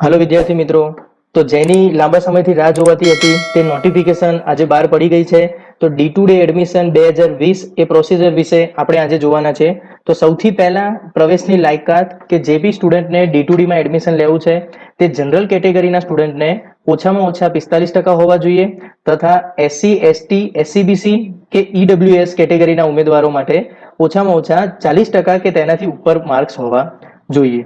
Hello विद्यार्थी मित्रों। तो जेनी लांबा समयથી રાહ જોવાતી હતી તે નોટિફિકેશન આજે બહાર પડી ગઈ છે। તો D2 ડે એડમિશન 2020 એ પ્રોસિજર વિશે આપણે આજે જોવાના છે। તો સૌથી પહેલા પ્રવેશની લાયકાત કે જે બી સ્ટુડન્ટને D2D માં એડમિશન લેવું છે તે જનરલ કેટેગરીના સ્ટુડન્ટને ઓછામાં ઓછા 45% હોવા જોઈએ તથા SC ST SCBC કે EWS કેટેગરીના ઉમેદવારો માટે ઓછામાં ઓછા 40% કે તેનાથી ઉપર માર્ક્સ હોવા જોઈએ।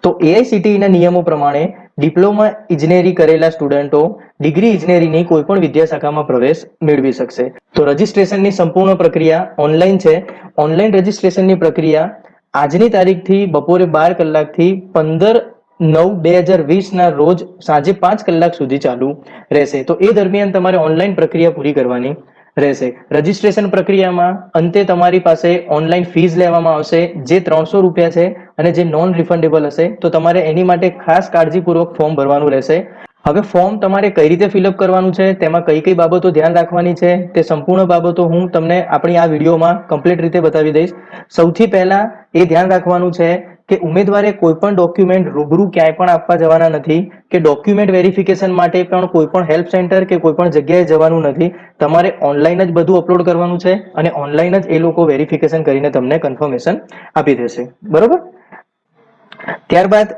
તો એઆઈસીટીઈના નિયમો પ્રમાણે ડિપ્લોમા ઇજનેરી કરેલા સ્ટુડન્ટો ડિગ્રી ઇજનેરીની કોઈપણ વિદ્યાશાખામાં પ્રવેશ મેળવી શકશે। તો રજિસ્ટ્રેશનની સંપૂર્ણ પ્રક્રિયા ઓનલાઈન છે। ઓનલાઈન રજિસ્ટ્રેશનની પ્રક્રિયા આજની તારીખથી બપોરે 12 કલાકથી 15/9/2020ના રોજ સાંજે 5 કલાક સુધી ચાલુ રહેશે। તો એ દરમિયાન તમારે ઓનલાઈન પ્રક્રિયા પૂરી કરવાની રહેશે। રજિસ્ટ્રેશન પ્રક્રિયામાં અંતે તમારી પાસે ઓનલાઈન ફીસ લેવામાં આવશે જે 300 રૂપિયા છે અને જે નોન રિફંડેબલ હશે તો તમારે એની માટે ખાસ કાળજીપૂર્વક ફોર્મ ભરવાનું રહેશે। હવે ફોર્મ તમારે કઈ રીતે ફિલઅપ કરવાનું છે, તેમાં કઈ કઈ બાબતો ધ્યાન રાખવાની છે તે સંપૂર્ણ બાબતો હું તમને આપણી આ વિડીયોમાં કમ્પ્લીટ રીતે બતાવી દઈશ। સૌથી પહેલા એ ધ્યાન રાખવાનું છે કે ઉમેદવારે કોઈ પણ ડોક્યુમેન્ટ રૂબરૂ ક્યાંય પણ આપવા જવાના નથી કે ડોક્યુમેન્ટ વેરિફિકેશન માટે પણ કોઈ પણ હેલ્પ સેન્ટર કે કોઈ પણ જગ્યાએ જવાનું નથી। તમારે ઓનલાઈન જ બધું અપલોડ કરવાનું છે અને ઓનલાઈન જ એ લોકો વેરિફિકેશન કરીને તમને કન્ફર્મેશન આપી દેશે, બરોબર। ત્યારબાદ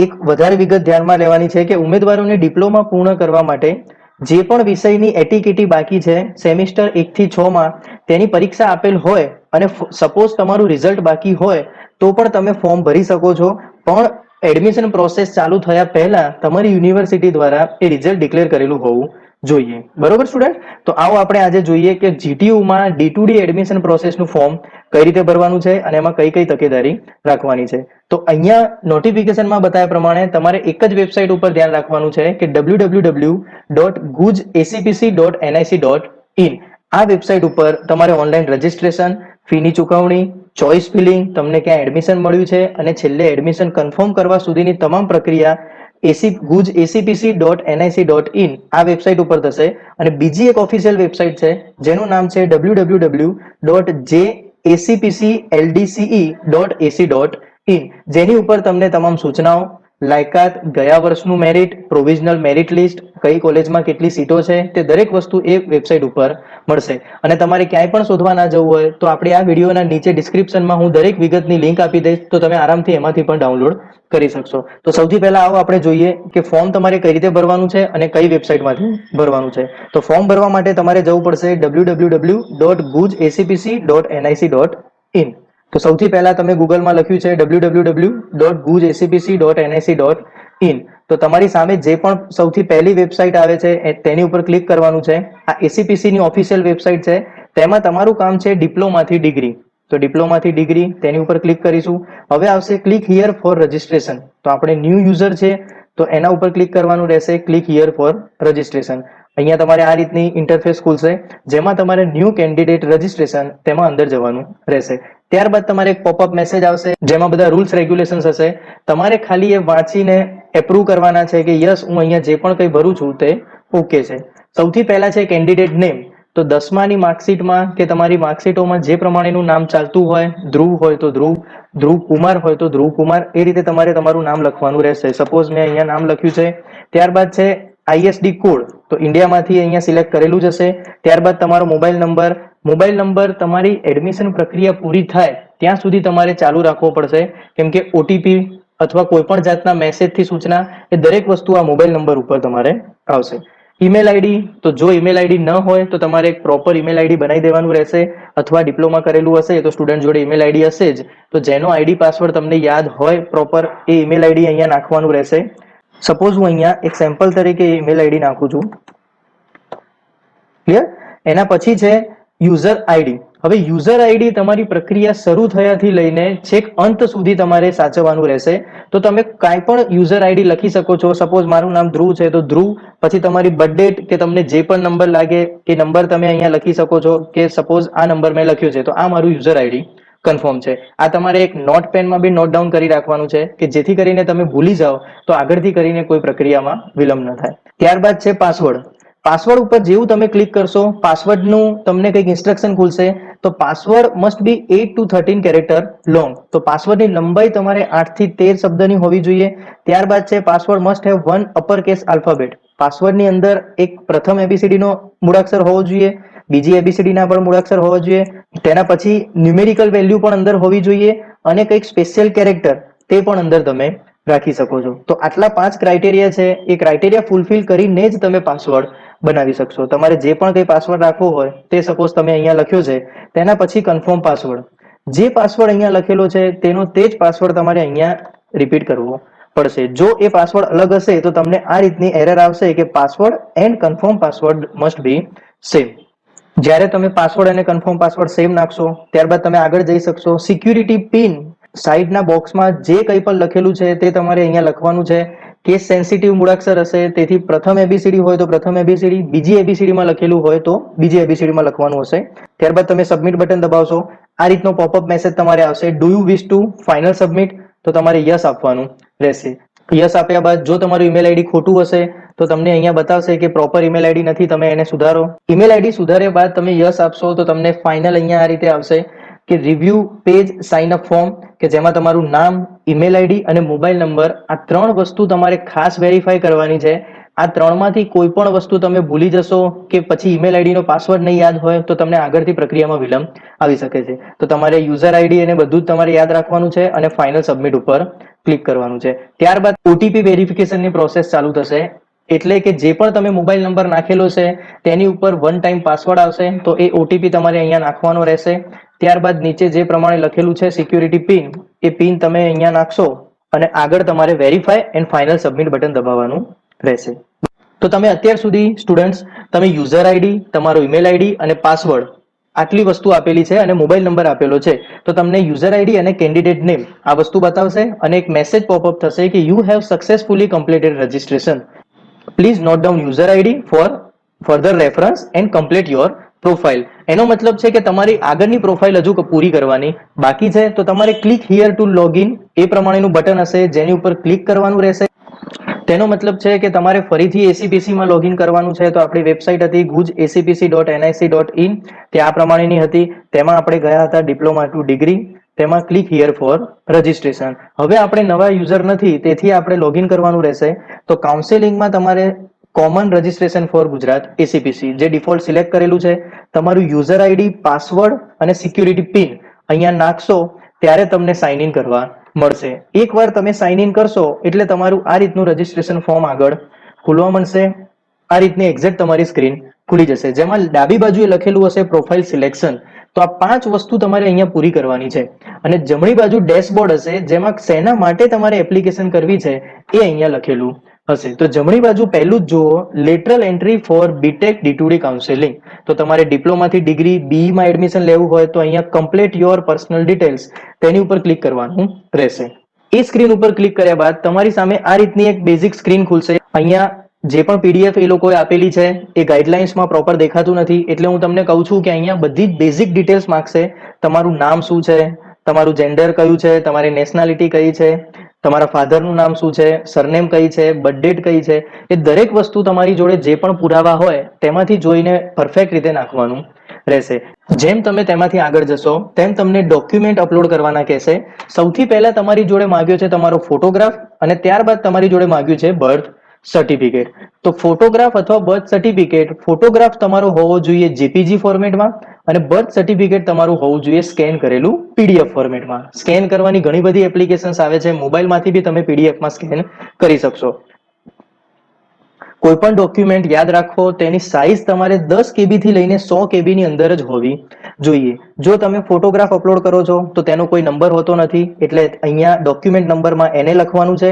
એક વધારે વિગત ધ્યાનમાં લેવાની છે કે ઉમેદવારોને ડિપ્લોમા પૂર્ણ કરવા માટે જે પણ વિષયની એટીકેટી બાકી છે સેમિસ્ટર 1 થી 6 માં તેની પરીક્ષા આપેલ હોય અને સપોઝ તમારું રિઝલ્ટ બાકી હોય તો પણ તમે ફોર્મ ભરી શકો છો, પણ એડમિશન પ્રોસેસ ચાલુ થયા પહેલા તમારી યુનિવર્સિટી દ્વારા એ રિઝલ્ટ ડિક્લેર કરેલું હોવું જોઈએ, બરોબર સ્ટુડન્ટ। તો આવો આપણે આજે જોઈએ કે જીટીયુમાં D2D એડમિશન પ્રોસેસનું ફોર્મ કઈ રીતે ભરવાનું છે અને એમાં કઈ કઈ તકેદારી રાખવાની છે। તો અહીંયા નોટિફિકેશનમાં બતાવ્યા પ્રમાણે તમારે એક જ વેબસાઇટ ઉપર ધ્યાન રાખવાનું છે કે www.gujacpc.nic.in આ વેબસાઇટ ઉપર તમારે ઓનલાઈન રજિસ્ટ્રેશન, ફીની ચૂકવણી, ચોઇસ ફિલિંગ, તમને ક્યાં એડમિશન મળ્યું છે અને છેલ્લે એડમિશન કન્ફર્મ કરવા સુધીની તમામ પ્રક્રિયા gujacpc.nic.in આ વેબસાઇટ ઉપર થશે। અને બીજી એક ઓફિશિયલ વેબસાઇટ છે જેનું નામ છે www.jacpcldce.ac.in જેની ઉપર તમને તમામ સૂચનાઓ, લાયકાત, ગયા વર્ષનું મેરિટ, પ્રોવિઝનલ મેરિટ લિસ્ટ, કઈ કોલેજમાં કેટલી સીટો છે તે દરેક વસ્તુ એ વેબસાઇટ ઉપર મળશે। અને તમારે ક્યાંય પણ શોધવા ના જવું હોય તો આપણે આ વિડીયોના નીચે ડિસ્ક્રિપ્શનમાં હું દરેક વિગતની લિંક આપી દઈશ તો તમે આરામથી એમાંથી પણ ડાઉનલોડ કરી શકશો। તો સૌથી પહેલા આવો આપણે જોઈએ કે ફોર્મ તમારે કઈ રીતે ભરવાનું છે અને કઈ વેબસાઇટમાંથી ભરવાનું છે। તો ફોર્મ ભરવા માટે તમારે જવું પડશે www.gujacpc.nic.in। તો સૌથી પહેલા તમે ગૂગલમાં લખ્યું છે www.gujacpc.nic.in તો તમારી સામે જે પણ સૌથી પહેલી વેબસાઇટ આવે છે તેની ઉપર ક્લિક કરવાનું છે। આ એસીપીસી ની ઓફિશિયલ વેબસાઇટ છે, તેમાં તમારું કામ છે ડિપ્લોમાથી ડિગ્રી। તો ડિપ્લોમાથી ડિગ્રી તેની ઉપર ક્લિક કરીશું। હવે આવશે ક્લિક હિયર ફોર રજિસ્ટ્રેશન, તો આપણે ન્યૂ યુઝર છે તો એના ઉપર ક્લિક કરવાનું રહેશે, ક્લિક હિયર ફોર રજિસ્ટ્રેશન। અહીંયા તમારે આ રીતની ઇન્ટરફેસ ખુલશે જેમાં તમારે ન્યૂ કેન્ડિડેટ રજિસ્ટ્રેશન તેમાં અંદર જવાનું રહેશે। ત્યારબાદ તમારે એક પોપઅપ મેસેજ આવશે જેમાં બધા રૂલ્સ રેગ્યુલેશન્સ હશે, તમારે ખાલી એ વાંચીને એપ્રુવ કરવાના છે કે યસ હું અહીંયા જે પણ કંઈ ભરું છું તે ઓકે છે। સૌથી પહેલા છે કેન્ડિડેટ નેમ, તો 10માની માર્કશીટમાં કે તમારી માર્કશીટોમાં જે પ્રમાણેનું નામ ચાલતું હોય, ધ્રુવ હોય તો ધ્રુવ, ધ્રુવ કુમાર હોય તો ધ્રુવ કુમાર, એ રીતે તમારે તમારું નામ લખવાનું રહેશે। સપોઝ મેં અહીંયા નામ લખ્યું છે। ત્યારબાદ છે આઈએસડી કોડ, તો ઇન્ડિયામાંથી અહીંયા સિલેક્ટ કરેલું જ હશે। ત્યારબાદ તમારો મોબાઈલ નંબર તમારી એડમિશન પ્રક્રિયા પૂરી થાય ત્યાં સુધી તમારે ચાલુ રાખવો પડશે, કેમ કે ઓટીપી અથવા કોઈ પણ જાતના મેસેજથી સૂચના એ દરેક વસ્તુ આ મોબાઈલ નંબર ઉપર તમારે આવશે। ઈમેલ આઈડી, તો જો ઈમેલ આઈડી ન હોય તો તમારે એક પ્રોપર ઈમેલ આઈડી બનાવી દેવાનું રહેશે, અથવા ડિપ્લોમા કરેલું હશે તો સ્ટુડન્ટ જોડે ઈમેલ આઈડી હશે જ તો જેનો આઈડી પાસવર્ડ તમને યાદ હોય પ્રોપર એ ઈમેલ આઈડી અહીંયા નાખવાનું રહેશે। સપોઝ હું અહીંયા એક સેમ્પલ તરીકે ઈમેલ આઈડી નાખું છું, ક્લિયર। એના પછી છે યુઝર આઈડી। હવે યુઝર આઈડી તમારી પ્રક્રિયા શરૂ થયાથી લઈને છેક અંત સુધી તમારે સાચવવાનું રહેશે। તો તમે કાંઈ પણ યુઝર આઈડી લખી શકો છો। સપોઝ મારું નામ ધ્રુવ છે તો ધ્રુવ, પછી તમારી બર્થડેટ કે તમને જે પણ નંબર લાગે એ નંબર તમે અહીંયા લખી શકો છો કે સપોઝ આ નંબર મેં લખ્યો છે તો આ મારું યુઝર આઈડી કન્ફર્મ છે। આ તમારે એક નોટ પેનમાં બી નોટ ડાઉન કરી રાખવાનું છે કે જેથી કરીને તમે ભૂલી જાઓ તો આગળથી કરીને કોઈ પ્રક્રિયામાં વિલંબ ન થાય। ત્યારબાદ છે પાસવર્ડ। પાસવર્ડ ઉપર જેવું તમે ક્લિક કરશો પાસવર્ડનું તમને કંઈક ઇન્સ્ટ્રક્શન ખુલશે તો password must B 8 to 13 character long. તો પાસવર્ડની લંબાઈ તમારે 8 થી 13 શબ્દની હોવી જોઈએ. ત્યારબાદ છે password must have one upper case alphabet. પાસવર્ડની અંદર એક પ્રથમ એબીસીડી નો મૂળાક્ષર હોવો જોઈએ, બીજી એબીસીડી ના પણ મૂળાક્ષર હોવો જોઈએ, તેના પછી ન્યુમેરિકલ વેલ્યુ પણ અંદર હોવી જોઈએ અને કંઈક સ્પેશિયલ કેરેક્ટર તે પણ અંદર તમે રાખી શકો છો. તો આટલા 5 ક્રાઇટેરિયા છે, એ ક્રાઇટેરિયા ફૂલફિલ કરીને જ તમે પાસવર્ડ બનાવી શકશો. તમારે જે પણ કંઈ પાસવર્ડ રાખવો હોય તે સપોઝ તમે અહીંયા લખ્યો છે, તેના પછી કન્ફર્મ પાસવર્ડ, જે પાસવર્ડ અહીંયા લખેલો છે તેનો તે જ પાસવર્ડ તમારે અહીંયા રિપીટ કરવો પડશે. જો એ પાસવર્ડ અલગ હશે તો તમને આ રીતની એરર આવશે કે password and confirm password must be same. જ્યારે તમે પાસવર્ડ અને કન્ફર્મ પાસવર્ડ સેમ નાખશો ત્યારબાદ તમે આગળ જઈ શકશો. સિક્યુરિટી પિન સાઈડના બોક્સમાં જે કંઈ પણ લખેલું છે તે તમારે અહીંયા લખવાનું છે. કેસ સેન્સિટિવ મૂળાક્ષર હશે, તેથી પ્રથમ એબીસીડી હોય તો પ્રથમ એબીસીડી, બીજી એબીસીડીમાં લખેલું હોય તો બીજી એબીસીડીમાં લખવાનું હશે. ત્યારબાદ તમે સબમિટ બટન દબાવશો, આ રીતનો પોપઅપ મેસેજ તમારે આવશે, do you wish two final submit? તો તમારે યસ આપવાનું રહેશે. યસ આપ્યા બાદ જો તમારું ઈમેલ આઈડી ખોટું હશે તો તમને અહીંયા બતાવશે કે પ્રોપર ઈમેલ આઈડી નથી, તમે એને સુધારો. ઈમેલ આઈડી સુધાર્યા બાદ તમે યસ આપશો તો તમને ફાઇનલ અહીંયા આ રીતે આવશે કે review page sign up form, કે જેમાં તમારું નામ, ઈમેલ આઈડી અને મોબાઈલ નંબર, આ 3 વસ્તુ તમારે ખાસ વેરીફાઈ કરવાની છે. આ 3માંથી કોઈ પણ વસ્તુ તમે ભૂલી જશો કે પછી ઈમેલ આઈડીનો પાસવર્ડ નહીં યાદ હોય તો તમને આગળથી પ્રક્રિયામાં વિલંબ આવી શકે છે. તો તમારે યુઝર આઈડી અને બધું જ તમારે યાદ રાખવાનું છે અને ફાઇનલ સબમિટ ઉપર ક્લિક કરવાનું છે. ત્યારબાદ ઓટીપી વેરિફિકેશનની પ્રોસેસ ચાલુ થશે. એટલે કે જે પણ તમે મોબાઈલ નંબર નાખેલો છે તેની ઉપર વન ટાઈમ પાસવર્ડ આવશે, તો એ ઓટીપી તમારે અહીંયા નાખવાનો રહેશે. ત્યારબાદ નીચે જે પ્રમાણે લખેલું છે સિક્યુરિટી પિન, એ પિન તમે અહીંયા નાખશો અને આગળ તમારે verify and final submit button દબાવવાનું રહેશે. તો તમે અત્યાર સુધી સ્ટુડન્ટ્સ તમે યુઝર આઈડી, તમારો ઈમેલ આઈડી અને પાસવર્ડ આટલી વસ્તુ આપેલી છે અને મોબાઈલ નંબર આપેલો છે. તો તમને યુઝર આઈડી અને કેન્ડિડેટ નેમ આ વસ્તુ બતાવશે અને એક મેસેજ પોપઅપ થશે કે you have successfully completed registration. Please note down user ID four further reference and complete your profile. એનો મતલબ છે કે તમારી આગળની પ્રોફાઇલ હજુ પૂરી કરવાની બાકી છે. તો તમારે ક્લિક હિયર ટુ લોગિન એ પ્રમાણેનું બટન હશે જેની ઉપર ક્લિક કરવાનું રહેશે. તેનો મતલબ છે કે તમારે ફરીથી એસીપીસીમાં લોગિન કરવાનું છે. તો આપણી વેબસાઇટ હતી gujacpc.nic.in, તે આ પ્રમાણેની હતી. તેમાં આપણે ગયા હતા ડિપ્લોમા ટુ ડિગ્રી, તેમાં ક્લિક હિયર ફોર રજિસ્ટ્રેશન. હવે આપણે નવા યુઝર નથી તેથી આપણે લોગિન કરવાનું રહેશે. તો કાઉન્સેલિંગમાં તમારે common registration four Gujarat ACPC જે ડિફોલ્ટ સિલેક્ટ કરેલું છે, તમારું યુઝર આઈડી, પાસવર્ડ અને સિક્યુરિટી પિન અહીંયા નાખશો ત્યારે તમને સાઇન ઇન કરવા મળશે. એકવાર તમે સાઇન ઇન કરશો એટલે તમારું આ રીતનું રજિસ્ટ્રેશન ફોર્મ આગળ ખુલવા મળશે. આ રીતની એક્ઝેક્ટ તમારી સ્ક્રીન ખુલી જશે, જેમાં ડાબી બાજુએ લખેલું હશે પ્રોફાઇલ સિલેક્શન. તો આ 5 વસ્તુ તમારે અહીંયા પૂરી કરવાની છે. અને જમણી બાજુ ડેશબોર્ડ હશે જેમાં શેના માટે તમારે એપ્લિકેશન કરવી છે એ અહીંયા લખેલું હશે. તો જમણી બાજુ પહેલું જ જુઓ, lateral entry for BTech D to D counselling. તો તમારે ડિપ્લોમાથી ડિગ્રી બીઈમાં એડમિશન લેવું હોય તો અહીંયા કમ્પ્લીટ યોર પર્સનલ ડિટેલ્સ તેની ઉપર ક્લિક કરવાનું રહેશે. એ સ્ક્રીન ઉપર ક્લિક કર્યા બાદ તમારી સામે આ રીતની એક બેઝિક સ્ક્રીન ખુલશે. અહીંયા જે પણ પીડીએફ એ લોકોએ આપેલી છે એ ગાઈડલાઇન્સમાં પ્રોપર દેખાતું નથી, એટલે હું તમને કહું છું કે અહીંયા બધી જ બેઝિક ડિટેલ્સ માંગશે. તમારું નામ શું છે, તમારું જેન્ડર કયું છે, તમારી નેશનાલિટી કઈ છે, તમારા ફાધરનું નામ શું છે, સરનેમ કઈ છે, બર્થ ડેટ કઈ છે, એ દરેક વસ્તુ તમારી જોડે જે પણ પુરાવા હોય તેમાંથી જોઈને પરફેક્ટ રીતે નાખવાનું રહેશે. જેમ તમે તેમાંથી આગળ જશો તેમ તમને ડોક્યુમેન્ટ અપલોડ કરવાના કહેશે. સૌથી પહેલા તમારી જોડે માંગ્યો છે તમારો ફોટોગ્રાફ અને ત્યારબાદ તમારી જોડે માંગ્યું છે બર્થ સર્ટિફિકેટ. તો ફોટોગ્રાફ અથવા બર્થ સર્ટિફિકેટ, ફોટોગ્રાફ તમારો હોવો જોઈએ જેપીજી ફોર્મેટમાં અને બર્થ સર્ટિફિકેટ તમારું હોવું જોઈએ સ્કેન કરેલું પીડીએફ ફોર્મેટમાં. સ્કેન કરવાની ઘણી બધી એપ્લિકેશન્સ આવે છે, મોબાઈલમાંથી બી તમે પીડીએફમાં સ્કેન કરી શકશો. કોઈ પણ ડોક્યુમેન્ટ યાદ રાખો તેની સાઇઝ તમારે 10 KB થી લઈને 100 KB ની અંદર જ હોવી જોઈએ. જો તમે ફોટોગ્રાફ અપલોડ કરો છો તો તેનો કોઈ નંબર હોતો નથી, એટલે અહીંયા ડોક્યુમેન્ટ નંબરમાં એને લખવાનું છે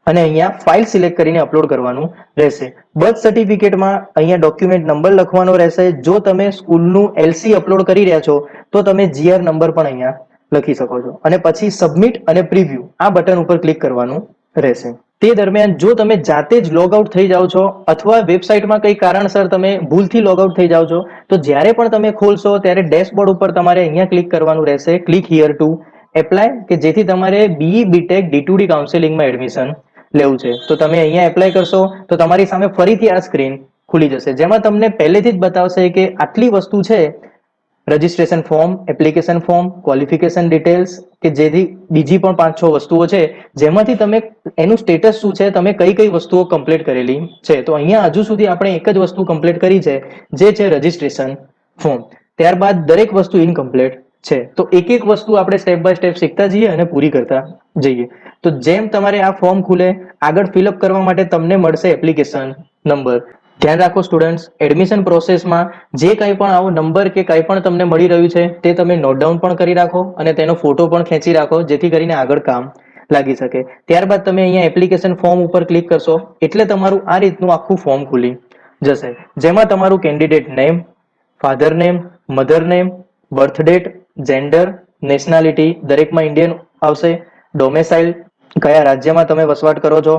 અને અહીંયા ફાઇલ સિલેક્ટ કરીને અપલોડ કરવાનું રહેશે. બર્થ સર્ટિફિકેટમાં અહીંયા ડોક્યુમેન્ટ નંબર લખવાનો રહેશે. જો તમે સ્કૂલનું એલસી અપલોડ કરી રહ્યા છો તો તમે જીઆર નંબર પણ અહીંયા લખી શકો છો અને પછી સબમિટ અને પ્રિવ્યુ આ બટન ઉપર ક્લિક કરવાનું રહેશે. તે દરમિયાન જો તમે જાતે જ લોગ આઉટ થઈ જાઓ છો અથવા વેબસાઇટમાં કઈ કારણસર તમે ભૂલથી લોગ આઉટ થઈ જાઓ છો તો જ્યારે પણ તમે ખોલશો ત્યારે ડેશબોર્ડ ઉપર તમારે અહીંયા ક્લિક કરવાનું રહેશે, ક્લિક હિયર ટુ એપ્લાય, કે જેથી તમારે બીઈ બીટેક ડી2ડી કાઉન્સેલિંગમાં એડમિશન લેવું છે. તો તમે અહીંયા એપ્લાય કરશો તો તમારી સામે ફરીથી આ સ્ક્રીન ખુલી જશે જેમાં તમને પહેલેથી જ બતાવશે કે આટલી વસ્તુ છે registration form, application form, qualification details, કે જેથી બીજી પણ 5-6 વસ્તુઓ છે જેમાંથી તમે એનું સ્ટેટસ શું છે, તમે કઈ કઈ વસ્તુઓ કમ્પ્લીટ કરેલી છે. તો અહીંયા હજુ સુધી આપણે એક જ વસ્તુ કમ્પ્લીટ કરી છે, જે છે રજિસ્ટ્રેશન ફોર્મ. ત્યારબાદ દરેક વસ્તુ ઇનકમ્પ્લીટ છે. તો એક એક વસ્તુ આપણે સ્ટેપ બાય સ્ટેપ શીખતા જઈએ અને પૂરી કરતા જઈએ. તો જેમ તમારે આ ફોર્મ ખુલે, આગળ ફિલઅપ કરવા માટે તમને મળશે એપ્લિકેશન નંબર. ધ્યાન રાખો સ્ટુડન્ટ્સ, એડમિશન પ્રોસેસમાં જે કંઈ પણ આવો નંબર કે કંઈ પણ તમને મળી રહ્યું છે તે તમે નોટ ડાઉન પણ કરી રાખો અને તેનો ફોટો પણ ખેંચી રાખો, જેથી કરીને આગળ કામ લાગી શકે. ત્યારબાદ તમે અહીંયા એપ્લિકેશન ફોર્મ ઉપર ક્લિક કરશો એટલે તમારું આ રીતનું આખું ફોર્મ ખુલી જશે, જેમાં તમારું candidate name, father name, mother name, birth date, gender, nationality દરેકમાં ઇન્ડિયન આવશે, ડોમેસાઇલ કયા રાજ્યમાં તમે વસવાટ કરો છો,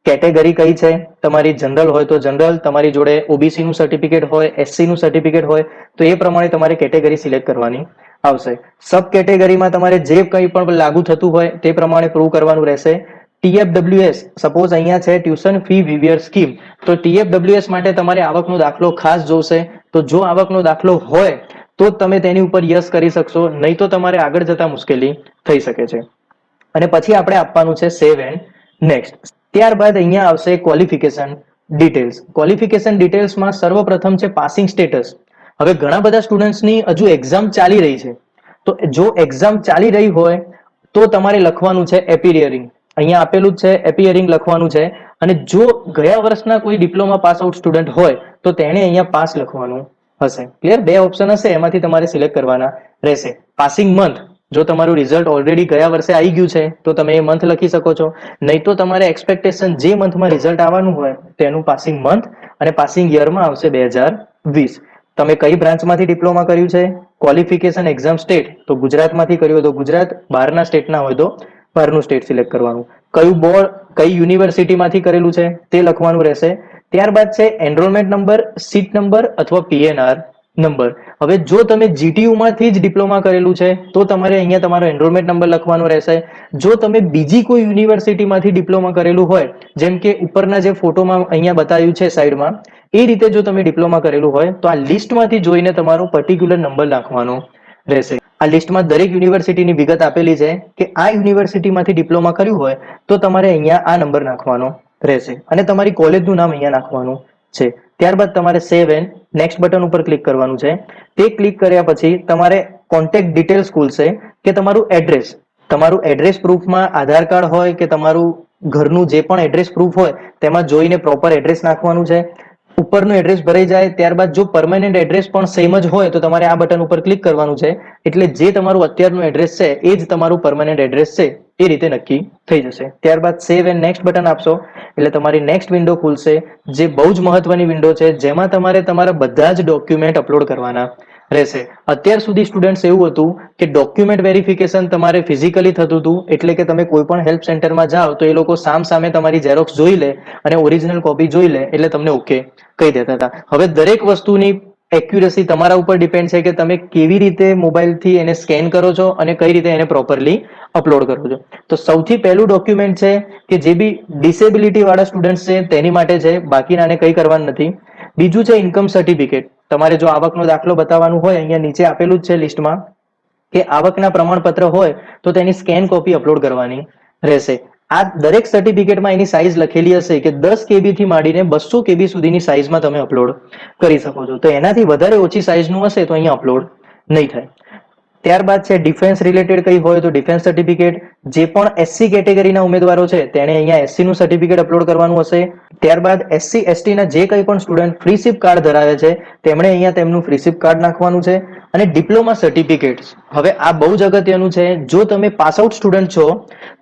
કેટેગરી કઈ છે તમારી, જનરલ હોય તો જનરલ, તમારી જોડે ઓબીસી નું સર્ટિફિકેટ હોય, એસસી નું સર્ટિફિકેટ હોય તો એ પ્રમાણે તમારે કેટેગરી સિલેક્ટ કરવાની આવશે. સબ કેટેગરીમાં તમારે જે કંઈ પણ લાગુ થતું હોય તે પ્રમાણે પ્રૂવ કરવાનું રહેશે. TFWS સપોઝ અહીંયા છે ટ્યુશન ફી વિવિયર સ્કીમ, તો TFWS માટે તમારે આવકનો દાખલો ખાસ જોશે. તો જો આવકનો દાખલો હોય તો જ તમે તેની ઉપર યસ કરી શકશો, નહીં તો તમારે આગળ જતા મુશ્કેલી થઈ શકે છે. અને પછી આપણે આપવાનું છે સેવ એન્ડ નેક્સ્ટ. ત્યારબાદ અહીંયા આવશે ક્વોલિફિકેશન ડિટેલ્સ. ક્વોલિફિકેશન ડિટેલ્સમાં સર્વપ્રથમ છે પાસિંગ સ્ટેટસ. હવે ઘણા બધા સ્ટુડન્ટ્સની હજુ એક્ઝામ ચાલી રહી છે, તો જો એક્ઝામ ચાલી રહી હોય તો તમારે લખવાનું છે એપિયરિંગ. અહીંયા આપેલું જ છે એપિયરિંગ લખવાનું છે. અને જો ગયા વર્ષના કોઈ ડિપ્લોમા પાસ આઉટ સ્ટુડન્ટ હોય તો તેણે અહીંયા પાસ લખવાનું હશે. ક્લિયર? બે ઓપ્શન હશે, એમાંથી તમારે સિલેક્ટ કરવાના રહેશે. પાસિંગ મંથ, જો તમારું રિઝલ્ટ ઓલરેડી ગયા વર્ષે આવી ગયું છે તો તમે એ મંથ લખી શકો છો, નહીં તો તમારે એક્સપેક્ટેશન જે મંથમાં રિઝલ્ટ આવવાનું હોય તેનું પાસિંગ મંથ, અને પાસિંગ યરમાં આવશે 2020. તમે કઈ બ્રાન્ચમાંથી ડિપ્લોમા કર્યું છે, ક્વોલિફિકેશન એક્ઝામ સ્ટેટ, તો ગુજરાતમાંથી કર્યું હોય તો ગુજરાત, બહારના સ્ટેટના હોય તો બહારનું સ્ટેટ સિલેક્ટ કરવાનું, કયું બોર્ડ કઈ યુનિવર્સિટીમાંથી કરેલું છે તે લખવાનું રહેશે. ત્યારબાદ છે એનરોલમેન્ટ નંબર, સીટ નંબર અથવા પીએનઆર નંબર. હવે જો તમે જીટીયુમાંથી જ ડિપ્લોમા કરેલું છે તો તમારે અહીંયા તમારો એનરોલમેન્ટ નંબર લખવાનો રહેશે. જો તમે બીજી કોઈ યુનિવર્સિટીમાંથી ડિપ્લોમા કરેલું હોય, જેમ કે ઉપરના જે ફોટોમાં અહીંયા બતાવ્યું છે સાઈડમાં, એ રીતે જો તમે ડિપ્લોમા કરેલું હોય તો આ લિસ્ટમાંથી જોઈને તમારો પર્ટિક્યુલર નંબર નાખવાનો રહેશે. આ લિસ્ટમાં દરેક યુનિવર્સિટીની વિગત આપેલી છે કે આ યુનિવર્સિટીમાંથી ડિપ્લોમા કર્યું હોય તો તમારે અહીંયા આ નંબર નાખવાનો રહેશે અને તમારી કોલેજનું નામ અહીંયા નાખવાનું છે. ત્યારબાદ તમારે સેવ એન્ડ નેક્સ્ટ બટન ઉપર ક્લિક કરવાનું છે. તે ક્લિક કર્યા પછી તમારે કોન્ટેક્ટ ડિટેલ્સ ખુલશે કે તમારું એડ્રેસ પ્રૂફમાં આધાર કાર્ડ હોય કે તમારું ઘરનું જે પણ એડ્રેસ પ્રૂફ હોય તેમાં જોઈને પ્રોપર એડ્રેસ નાખવાનું છે. ઉપરનું એડ્રેસ ભરાઈ જાય ત્યારબાદ જો પરમેનન્ટ એડ્રેસ પણ સેમ જ હોય તો તમારે આ બટન ઉપર ક્લિક કરવાનું છે. એટલે જે તમારું અત્યારનું એડ્રેસ છે એ જ તમારું પરમેનન્ટ એડ્રેસ છે, એ રીતે નક્કી થઈ જશે. ત્યારબાદ સેવ એન્ડ નેક્સ્ટ બટન આપશો એટલે તમારી નેક્સ્ટ વિન્ડો ખુલશે, જે બહુ જ મહત્વની વિન્ડો છે, જેમાં તમારે તમારા બધા જ ડોક્યુમેન્ટ અપલોડ કરવાના રહેશે. અત્યાર સુધી સ્ટુડન્ટ્સ એવું હતું કે ડોક્યુમેન્ટ વેરિફિકેશન તમારે ફિઝિકલી થતું હતું, એટલે કે તમે કોઈ પણ હેલ્પ સેન્ટરમાં જાઓ તો એ લોકો સામે તમારી ઝેરોક્સ જોઈ લે અને ઓરિજિનલ કોપી જોઈ લે એટલે તમને ઓકે કહી દેતા હતા. હવે દરેક વસ્તુની એક્યુરેસી તમારા ઉપર ડિપેન્ડ છે કે તમે કેવી રીતે મોબાઈલથી એને સ્કેન કરો છો અને કઈ રીતે એને પ્રોપરલી અપલોડ કરો છો. તો સૌથી પહેલું ડોક્યુમેન્ટ છે કે જે બી ડિસેબિલિટી વાળા સ્ટુડન્ટ છે તેની માટે છે, બાકીનાને કંઈ કરવાનું નથી. બીજું છે ઇન્કમ સર્ટિફિકેટ. તમારે જો આવકનો દાખલો બતાવવાનું હોય, અહીંયા નીચે આપેલું જ છે લિસ્ટમાં કે આવકના પ્રમાણપત્ર હોય તો તેની સ્કેન કોપી અપલોડ કરવાની રહેશે. આ દરેક સર્ટિફિકેટમાં એની સાઇઝ લખેલી હશે કે 10 KB થી માંડીને 200 KB સુધીની સાઇઝમાં તમે અપલોડ કરી શકો છો. તો એનાથી વધારે ઓછી સાઇઝનું હશે તો અહીંયા અપલોડ નહીં થાય. ત્યારબાદ છે ડિફેન્સ રિલેટેડ કઈ હોય તો ડિફેન્સ સર્ટિફિકેટ. જે પણ એસસી કેટેગરીના ઉમેદવારો છે તેણે અહીંયા એસસી નું સર્ટિફિકેટ અપલોડ કરવાનું હશે. ત્યારબાદ એસસી એસટી ના જે કંઈ પણ સ્ટુડન્ટ ફ્રીશિપ કાર્ડ ધરાવે છે તેમણે અહીંયા તેમનું ફ્રીશિપ કાર્ડ નાખવાનું છે. અને ડિપ્લોમા સર્ટિફિકેટ, હવે આ બહુ જ અગત્યનું છે. જો તમે પાસ આઉટ સ્ટુડન્ટ છો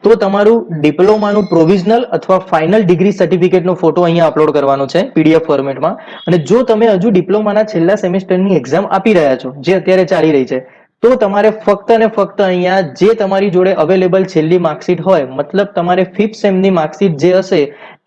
તો તમારું ડિપ્લોમાનું પ્રોવિઝનલ અથવા ફાઇનલ ડિગ્રી સર્ટિફિકેટનો ફોટો અહીંયા અપલોડ કરવાનો છે પીડીએફ ફોર્મેટમાં. અને જો તમે હજુ ડિપ્લોમાના છેલ્લા સેમેસ્ટરની એક્ઝામ આપી રહ્યા છો, જે અત્યારે ચાલી રહી છે, તો તમારે ફક્ત અને ફક્ત અહીંયા જે તમારી જોડે અવેલેબલ છેલ્લી માર્કશીટ હોય, મતલબ તમારે 5th સેમની માર્કશીટ જે હશે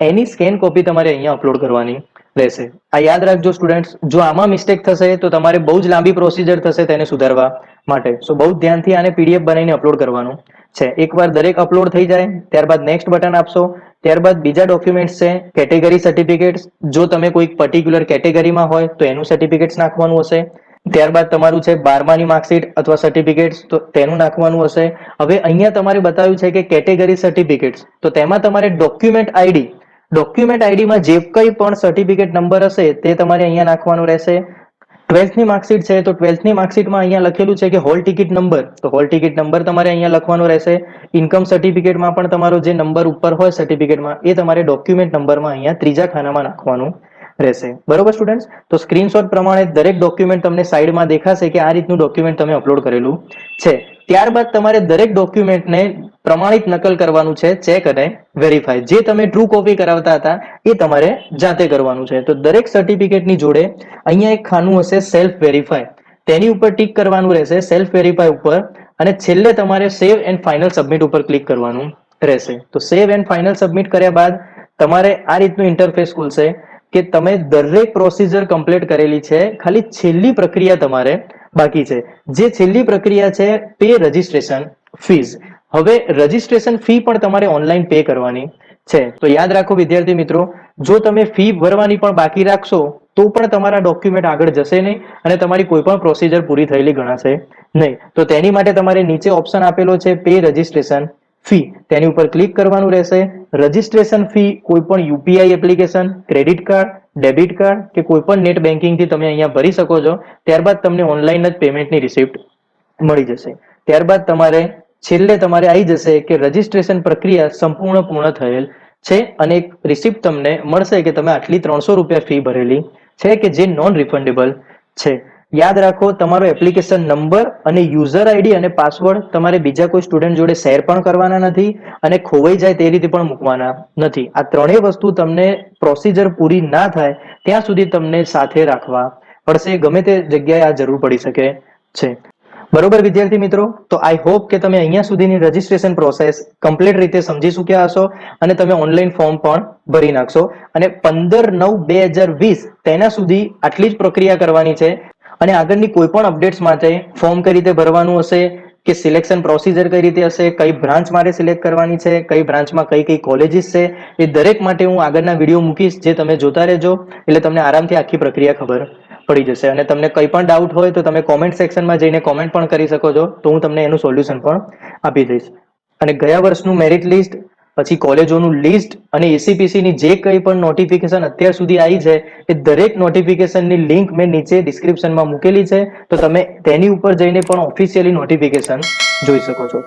એની સ્કેન કોપી તમારે અહીંયા અપલોડ કરવાની રહેશે. આ યાદ રાખજો સ્ટુડન્ટ્સ, જો આમાં મિસ્ટેક થશે તો તમારે બહુ જ લાંબી પ્રોસિજર થશે તેને સુધારવા માટે. સો બહુ ધ્યાનથી આને પીડીએફ બનાવીને અપલોડ કરવાનું છે. એકવાર દરેક અપલોડ થઈ જાય ત્યારબાદ નેક્સ્ટ બટન આપશો. ત્યારબાદ બીજા ડોક્યુમેન્ટ્સ છે કેટેગરી સર્ટિફિકેટ. જો તમે કોઈ પર્ટિક્યુલર કેટેગરીમાં હોય તો એનું સર્ટિફિકેટ નાખવાનું હશે. ત્યારબાદ તમારું છે 12માની માર્કશીટ અથવા સર્ટિફિકેટ્સ, તો તેનું નાખવાનું હશે. હવે અહીંયા તમારે બતાવ્યું છે કે કેટેગરી સર્ટિફિકેટ્સ, તો તેમાં તમારે ડોક્યુમેન્ટ આઈડીમાં જે કંઈ પણ સર્ટિફિકેટ નંબર હશે તે તમારે અહીંયા નાખવાનું રહેશે. 12થની માર્કશીટ છે તો 12થની માર્કશીટમાં અહીંયા લખેલું છે કે હોલ ટિકિટ નંબર, તો હોલ ટિકિટ નંબર તમારે અહીંયા લખવાનો રહેશે. ઇન્કમ સર્ટિફિકેટમાં પણ તમારો જે નંબર ઉપર હોય સર્ટિફિકેટમાં એ તમારે ડોક્યુમેન્ટ નંબરમાં અહીંયા ત્રીજા ખાનામાં નાખવાનું રહેશે. બરોબર સ્ટુડન્ટ્સ? તો સ્ક્રીનશોટ પ્રમાણે દરેક ડોક્યુમેન્ટ તમને સાઈડમાં દેખાશે કે આ રીતનું ડોક્યુમેન્ટ તમે અપલોડ કરેલું છે. ત્યારબાદ તમારે દરેક ડોક્યુમેન્ટને પ્રમાણિત નકલ કરવાનું છે, ચેક અને વેરીફાઈ. જે તમે ટ્રુ કોપી કરાવતા હતા એ તમારે જાતે કરવાનું છે. તો દરેક સર્ટિફિકેટની જોડે અહીંયા એક ખાનું હશે સેલ્ફ વેરીફાઈ, તેની ઉપર ટિક કરવાનું રહેશે સેલ્ફ વેરીફાઈ ઉપર, અને છેલ્લે તમારે સેવ એન્ડ ફાઇનલ સબમિટ ઉપર ક્લિક કરવાનું રહેશે. તો સેવ એન્ડ ફાઇનલ સબમિટ કર્યા બાદ તમારે આ રીતનું ઇન્ટરફેસ ખુલશે કે તમે દરેક પ્રોસિજર કમ્પ્લીટ કરેલી છે, ખાલી છેલ્લી પ્રક્રિયા તમારે બાકી છે. જે છેલ્લી પ્રક્રિયા છે પે રજીસ્ટ્રેશન ફીઝ. હવે રજીસ્ટ્રેશન ફી પણ તમારે ઓનલાઈન પે કરવાની છે. તો યાદ રાખો વિદ્યાર્થી મિત્રો, જો તમે ફી ભરવાની પણ બાકી રાખશો તો પણ તમારા ડોક્યુમેન્ટ આગળ જશે નહીં અને તમારી કોઈ પણ પ્રોસિજર પૂરી થયેલી ગણાશે નહીં. તો તેની માટે તમારે નીચે ઓપ્શન આપેલો છે પે રજીસ્ટ્રેશન ફી, તેની ઉપર ક્લિક કરવાનું રહેશે. રજીસ્ટ્રેશન ફી કોઈ પણ UPI application, credit card, debit card કે કોઈ પણ નેટ બેન્કિંગ થી તમે અહીંયા ભરી શકો છો. ત્યારબાદ તમને ઓનલાઈન જ પેમેન્ટની રિસિપ્ટ મળી જશે. ત્યારબાદ છેલ્લે તમારે આવી જશે કે રજીસ્ટ્રેશન પ્રક્રિયા સંપૂર્ણ પૂર્ણ થયેલ છે અને એક રિસિપ્ટ તમને મળશે કે તમે આટલી 300 રૂપિયા ફી ભરેલી છે કે જે નોન રિફંડેબલ છે. યાદ રાખો, તમારો એપ્લિકેશન નંબર અને યુઝર આઈડી અને પાસવર્ડ તમારે બીજા કોઈ સ્ટુડન્ટ જોડે શેર પણ કરવાના નથી અને ખોવાઈ જાય તે રીતે પણ મૂકવાના નથી. આ ત્રણેય વસ્તુ તમને પ્રોસિજર પૂરી ના થાય ત્યાં સુધી તમને સાથે રાખવા પડશે. ગમે તે જગ્યાએ આ જરૂર પડી શકે છે. બરોબર વિદ્યાર્થી મિત્રો, તો આઈ હોપ કે તમે અહીંયા સુધીની રજીસ્ટ્રેશન પ્રોસેસ કમ્પ્લીટ રીતે સમજી ચૂક્યા હશો અને તમે ઓનલાઈન ફોર્મ પણ ભરી નાખશો. અને 15/9/2020 તેના સુધી આટલી જ પ્રક્રિયા કરવાની છે. અને આગળની કોઈ પણ અપડેટ્સ માટે ફોર્મ કઈ રીતે ભરવાનું હશે કે સિલેક્શન પ્રોસિજર કઈ રીતે હશે, કઈ બ્રાન્ચ મારે સિલેક્ટ કરવાની છે, કઈ બ્રાન્ચમાં કઈ કઈ કોલેજીસ છે, એ દરેક માટે હું આગળના વિડીયો મૂકીશ, જે તમે જોતા રહેજો. એટલે તમને આરામથી આખી પ્રક્રિયા ખબર પડી જશે. અને તમને કંઈ પણ ડાઉટ હોય તો તમે કોમેન્ટ સેક્શનમાં જઈને કોમેન્ટ પણ કરી શકો છો, તો હું તમને એનું સોલ્યુશન પણ આપી દઈશ. અને ગયા વર્ષનું મેરિટ લિસ્ટ, પછી કોલેજોનું લિસ્ટ અને એસીપીસીની જે કંઈ પણ નોટિફિકેશન અત્યાર સુધી આવી છે એ દરેક નોટિફિકેશનની લિંક મેં નીચે ડિસ્ક્રિપ્શનમાં મૂકેલી છે, તો તમે તેની ઉપર જઈને પણ ઓફિશિયલી નોટિફિકેશન જોઈ શકો છો.